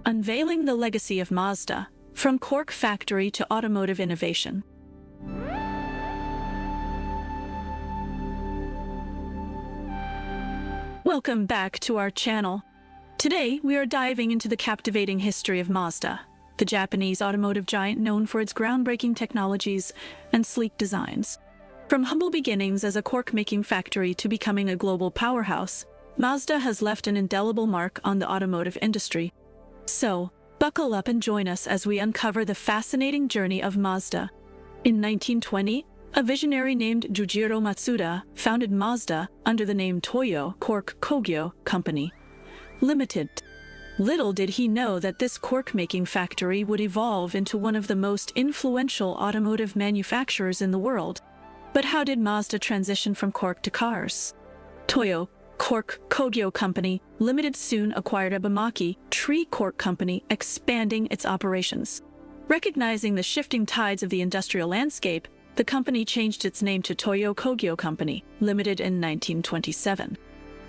Unveiling the legacy of Mazda, from Cork factory to automotive innovation. Welcome back to our channel. Today, we are diving into the captivating history of Mazda, the Japanese automotive giant known for its groundbreaking technologies and sleek designs. From humble beginnings as a cork-making factory to becoming a global powerhouse, Mazda has left an indelible mark on the automotive industry. So, buckle up and join us as we uncover the fascinating journey of Mazda. In 1920, a visionary named Jujiro Matsuda founded Mazda under the name Toyo Cork Kogyo Company Limited. Little did he know that this cork-making factory would evolve into one of the most influential automotive manufacturers in the world. But how did Mazda transition from cork to cars? Toyo Cork Kogyo Company Limited soon acquired Abamaki Tree Cork Company, expanding its operations. Recognizing the shifting tides of the industrial landscape, the company changed its name to Toyo Kogyo Company Limited in 1927.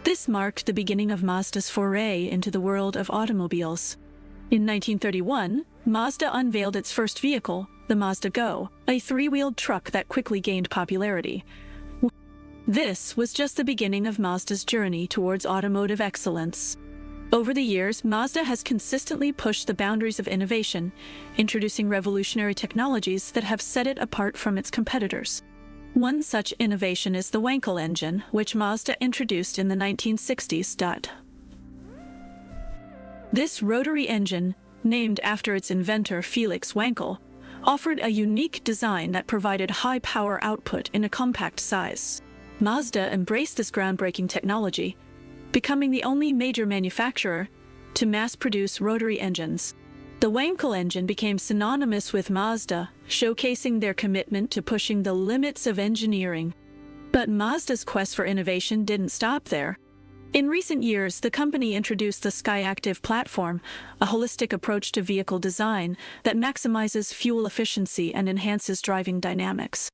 This marked the beginning of Mazda's foray into the world of automobiles. In 1931, Mazda unveiled its first vehicle, the Mazda Go, a three-wheeled truck that quickly gained popularity. This was just the beginning of Mazda's journey towards automotive excellence. Over the years, Mazda has consistently pushed the boundaries of innovation, introducing revolutionary technologies that have set it apart from its competitors. One such innovation is the Wankel engine, which Mazda introduced in the 1960s. This rotary engine, named after its inventor Felix Wankel, offered a unique design that provided high power output in a compact size. Mazda embraced this groundbreaking technology, becoming the only major manufacturer to mass-produce rotary engines. The Wankel engine became synonymous with Mazda, showcasing their commitment to pushing the limits of engineering. But Mazda's quest for innovation didn't stop there. In recent years, the company introduced the SkyActiv platform, a holistic approach to vehicle design that maximizes fuel efficiency and enhances driving dynamics.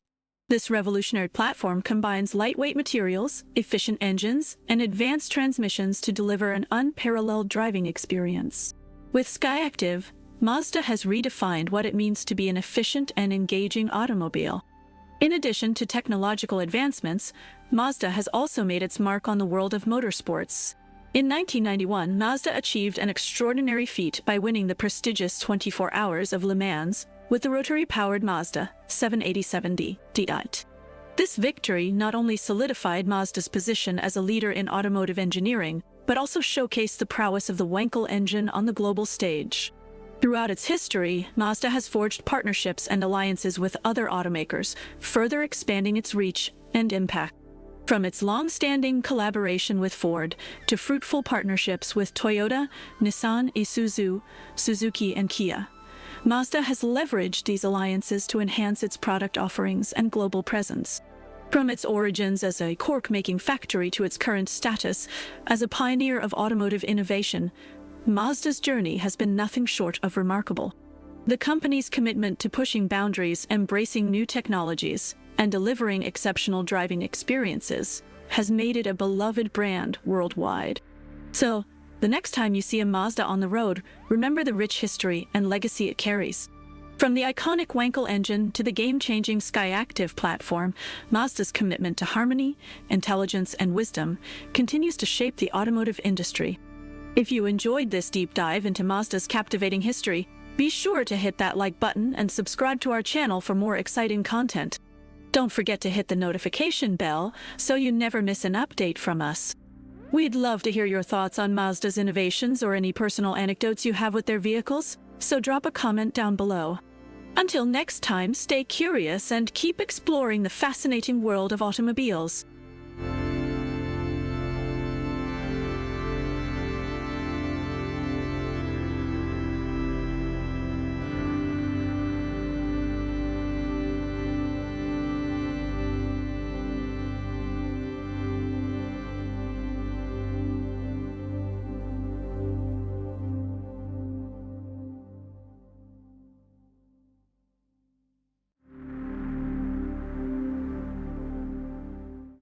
This revolutionary platform combines lightweight materials, efficient engines, and advanced transmissions to deliver an unparalleled driving experience. With SkyActiv, Mazda has redefined what it means to be an efficient and engaging automobile. In addition to technological advancements, Mazda has also made its mark on the world of motorsports. In 1991, Mazda achieved an extraordinary feat by winning the prestigious 24 Hours of Le Mans with the rotary-powered Mazda 787D. This victory not only solidified Mazda's position as a leader in automotive engineering, but also showcased the prowess of the Wankel engine on the global stage. Throughout its history, Mazda has forged partnerships and alliances with other automakers, further expanding its reach and impact. From its long-standing collaboration with Ford to fruitful partnerships with Toyota, Nissan, Isuzu, Suzuki, and Kia, Mazda has leveraged these alliances to enhance its product offerings and global presence. From its origins as a cork-making factory to its current status as a pioneer of automotive innovation, Mazda's journey has been nothing short of remarkable. The company's commitment to pushing boundaries, embracing new technologies, and delivering exceptional driving experiences has made it a beloved brand worldwide. So, the next time you see a Mazda on the road, remember the rich history and legacy it carries. From the iconic Wankel engine to the game-changing SkyActiv platform, Mazda's commitment to harmony, intelligence, and wisdom continues to shape the automotive industry. If you enjoyed this deep dive into Mazda's captivating history, be sure to hit that like button and subscribe to our channel for more exciting content. Don't forget to hit the notification bell so you never miss an update from us. We'd love to hear your thoughts on Mazda's innovations or any personal anecdotes you have with their vehicles, so drop a comment down below. Until next time, stay curious and keep exploring the fascinating world of automobiles.